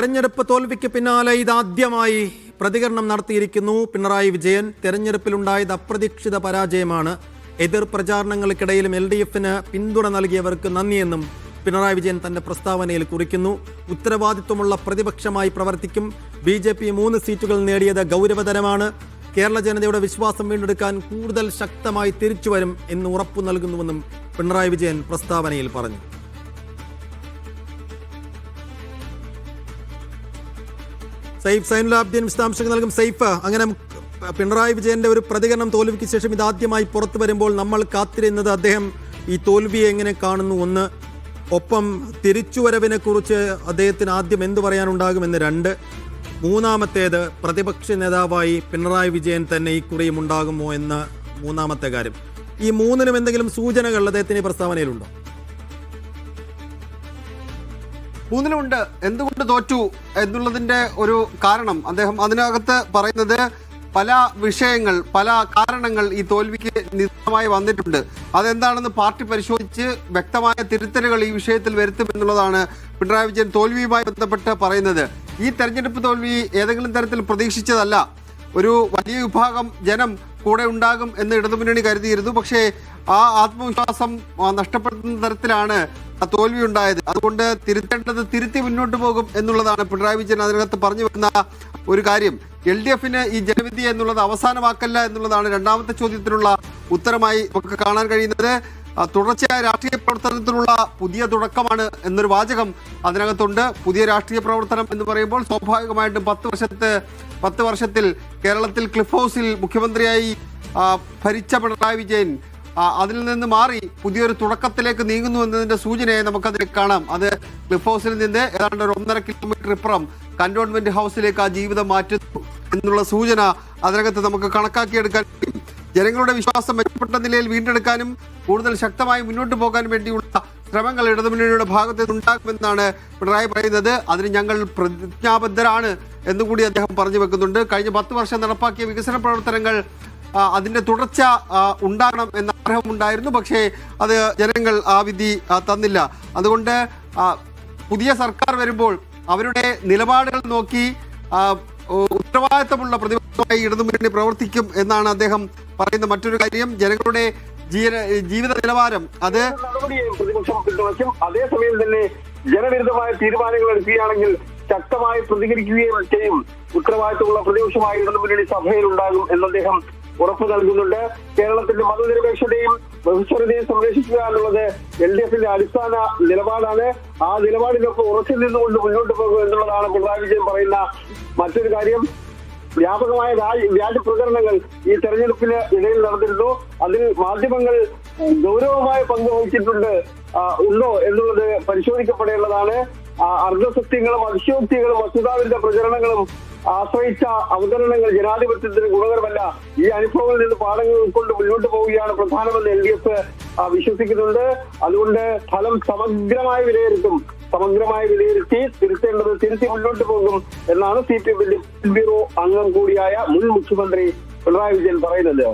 തെരഞ്ഞെടുപ്പ് തോൽവിക്ക് പിന്നാലെ ഇതാദ്യമായി പ്രതികരണം നടത്തിയിരിക്കുന്നു പിണറായി വിജയൻ. തെരഞ്ഞെടുപ്പിലുണ്ടായത് അപ്രതീക്ഷിത പരാജയമാണ്. എതിർ പ്രചാരണങ്ങൾക്കിടയിലും LDFന് പിന്തുണ നൽകിയവർക്ക് നന്ദിയെന്നും പിണറായി വിജയൻ തന്റെ പ്രസ്താവനയിൽ കുറിക്കുന്നു. ഉത്തരവാദിത്വമുള്ള പ്രതിപക്ഷമായി പ്രവർത്തിക്കും. BJP 3 സീറ്റുകൾ നേടിയത് ഗൗരവതരമാണ്. കേരള ജനതയുടെ വിശ്വാസം വീണ്ടെടുക്കാൻ കൂടുതൽ ശക്തമായി തിരിച്ചുവരും എന്ന് ഉറപ്പു നൽകുന്നുവെന്നും പിണറായി വിജയൻ പ്രസ്താവനയിൽ പറഞ്ഞു. സൈഫ് സൈനുലാബ്ദീൻ വിശദാംശങ്ങൾ നൽകും. സൈഫ്, അങ്ങനെ പിണറായി വിജയന്റെ ഒരു പ്രതികരണം തോൽവിക്ക് ശേഷം ഇതാദ്യമായി പുറത്തു വരുമ്പോൾ നമ്മൾ കാത്തിരുന്നത് അദ്ദേഹം ഈ തോൽവിയെ എങ്ങനെ കാണുന്നു ഒന്ന്, ഒപ്പം തിരിച്ചുവരവിനെ കുറിച്ച് അദ്ദേഹത്തിന് ആദ്യം എന്തു പറയാനുണ്ടാകുമെന്ന് 2, മൂന്നാമത്തേത് പ്രതിപക്ഷ നേതാവായി പിണറായി വിജയൻ തന്നെ ഇക്കുറിയും ഉണ്ടാകുമോ എന്ന മൂന്നാമത്തെ കാര്യം. ഈ മൂന്നിനും എന്തെങ്കിലും സൂചനകൾ അദ്ദേഹത്തിന് ഈ പ്രസ്താവനയിലുണ്ടോ? മൂന്നിലുണ്ട്. എന്തുകൊണ്ട് തോറ്റു എന്നുള്ളതിന്റെ ഒരു കാരണം അദ്ദേഹം അതിനകത്ത് പറയുന്നത് പല വിഷയങ്ങൾ, പല കാരണങ്ങൾ ഈ തോൽവിക്ക് നിശ്ചയമായി വന്നിട്ടുണ്ട്. അതെന്താണെന്ന് പാർട്ടി പരിശോധിച്ച് വ്യക്തമായ തിരുത്തലുകൾ ഈ വിഷയത്തിൽ വരുത്തുമെന്നുള്ളതാണ് പിണറായി വിജയൻ തോൽവിയുമായി ബന്ധപ്പെട്ട് പറയുന്നത്. ഈ തെരഞ്ഞെടുപ്പ് തോൽവി ഏതെങ്കിലും തരത്തിൽ പ്രതീക്ഷിച്ചതല്ല. ഒരു വലിയ വിഭാഗം ജനം കൂടെ ഉണ്ടാകും എന്ന് ഇടതുമുന്നണി കരുതിയിരുന്നു. പക്ഷേ ആ ആത്മവിശ്വാസം നഷ്ടപ്പെടുത്തുന്ന തരത്തിലാണ് തോൽവി ഉണ്ടായത്. അതുകൊണ്ട് തിരുത്തേണ്ടത് തിരുത്തി മുന്നോട്ട് പോകും എന്നുള്ളതാണ് പിണറായി വിജയൻ അതിനകത്ത് പറഞ്ഞു വരുന്ന ഒരു കാര്യം. LDFന് ഈ ജനവിധി എന്നുള്ളത് അവസാനമാക്കല്ല എന്നുള്ളതാണ് രണ്ടാമത്തെ ചോദ്യത്തിനുള്ള ഉത്തരമായി നമുക്ക് കാണാൻ കഴിയുന്നത്. തുടർച്ചയായ രാഷ്ട്രീയ പ്രവർത്തനത്തിനുള്ള പുതിയ തുടക്കമാണ് എന്നൊരു വാചകം അതിനകത്തുണ്ട്. പുതിയ രാഷ്ട്രീയ പ്രവർത്തനം എന്ന് പറയുമ്പോൾ സ്വാഭാവികമായിട്ടും 10 വർഷത്തിൽ കേരളത്തിൽ ക്ലിഫ് ഹൗസിൽ മുഖ്യമന്ത്രിയായി ഭരിച്ച പിണറായി വിജയൻ അതിൽ നിന്ന് മാറി പുതിയൊരു തുടക്കത്തിലേക്ക് നീങ്ങുന്നു എന്നതിന്റെ സൂചനയെ നമുക്കതിൽ കാണാം. അത് ക്ലിഫ് ഹൗസിൽ നിന്ന് ഏതാണ്ട് ഒരു 1.5 കിലോമീറ്റർ ഇപ്പുറം കന്റോൺമെന്റ് ഹൗസിലേക്ക് ആ ജീവിതം മാറ്റുന്നു എന്നുള്ള സൂചന അതിനകത്ത് നമുക്ക് കണക്കാക്കിയെടുക്കാൻ കഴിയും. ജനങ്ങളുടെ വിശ്വാസം മെച്ചപ്പെട്ട നിലയിൽ വീണ്ടെടുക്കാനും കൂടുതൽ ശക്തമായി മുന്നോട്ട് പോകാൻ വേണ്ടിയുള്ള ശ്രമങ്ങൾ ഇടതുമുന്നണിയുടെ ഭാഗത്ത് ഉണ്ടാകുമെന്നാണ് പിണറായി പറയുന്നത്. അതിന് ഞങ്ങൾ പ്രതിജ്ഞാബദ്ധരാണ് എന്നുകൂടി അദ്ദേഹം പറഞ്ഞു വെക്കുന്നുണ്ട്. കഴിഞ്ഞ 10 വർഷം നടപ്പാക്കിയ വികസന പ്രവർത്തനങ്ങൾ അതിന്റെ തുടർച്ച ഉണ്ടാകണം എന്ന ആഗ്രഹമുണ്ടായിരുന്നു. പക്ഷേ അത് ജനങ്ങൾ ആ വിധി തന്നില്ല. അതുകൊണ്ട് പുതിയ സർക്കാർ വരുമ്പോൾ അവരുടെ നിലപാടുകൾ നോക്കി ഉത്തരവാദിത്തമുള്ള പ്രതിപക്ഷമായി ഇടതുമുന്നണി പ്രവർത്തിക്കും എന്നാണ് അദ്ദേഹം പറയുന്ന മറ്റൊരു കാര്യം. ജനങ്ങളുടെ ജീവിത നിലവാരം അത് പ്രതിപക്ഷം പിന്തുണയ്ക്കും. അതേസമയം തന്നെ ജനവിരുദ്ധമായ തീരുമാനങ്ങൾ എടുക്കുകയാണെങ്കിൽ ശക്തമായി പ്രതികരിക്കുകയും ചെയ്യും. ഉത്തരവാദിത്തമുള്ള പ്രതിപക്ഷമായി ഇടതുമുന്നണി സഭയിൽ ഉണ്ടാകും എന്ന് അദ്ദേഹം ഉറപ്പു നൽകുന്നുണ്ട്. കേരളത്തിന്റെ മതനിരപേക്ഷതയും ബഹുസ്വരതയും സംരക്ഷിക്കുക എന്നുള്ളത് LDFന്റെ അടിസ്ഥാന നിലപാടാണ്. ആ നിലപാടിനൊക്കെ ഉറച്ചു നിന്നുകൊണ്ട് മുന്നോട്ട് പോകും എന്നുള്ളതാണ് പിണറായി വിജയൻ പറയുന്ന മറ്റൊരു കാര്യം. വ്യാപകമായ വ്യാജ പ്രചരണങ്ങൾ ഈ തെരഞ്ഞെടുപ്പിന് ഇടയിൽ നടന്നിരുന്നു. അതിൽ മാധ്യമങ്ങൾ ഗൗരവമായ പങ്ക് വഹിച്ചിട്ടുണ്ട് ഉണ്ടോ എന്നുള്ളത് പരിശോധിക്കപ്പെടേണ്ടതാണ്. അർദ്ധസത്യങ്ങളും അതിശയോക്തികളും വസ്തുതാവിന്റെ പ്രചരണങ്ങളും ആശ്രയിച്ച അവതരണങ്ങൾ ജനാധിപത്യത്തിന് ഗുണകരമല്ല. ഈ അനുഭവങ്ങളിൽ നിന്ന് പാഠങ്ങൾ ഉൾക്കൊണ്ട് മുന്നോട്ട് പോവുകയാണ് പ്രധാനമെന്ന് LDF വിശ്വസിക്കുന്നുണ്ട്. അതുകൊണ്ട് ഫലം സമഗ്രമായി വിലയിരുത്തി തിരുത്തേണ്ടത് തിരുത്തി മുന്നോട്ട് പോകും എന്നാണ് CPM ബ്യൂറോ അംഗം കൂടിയായ മുൻ മുഖ്യമന്ത്രി പിണറായി വിജയൻ പറയുന്നത്.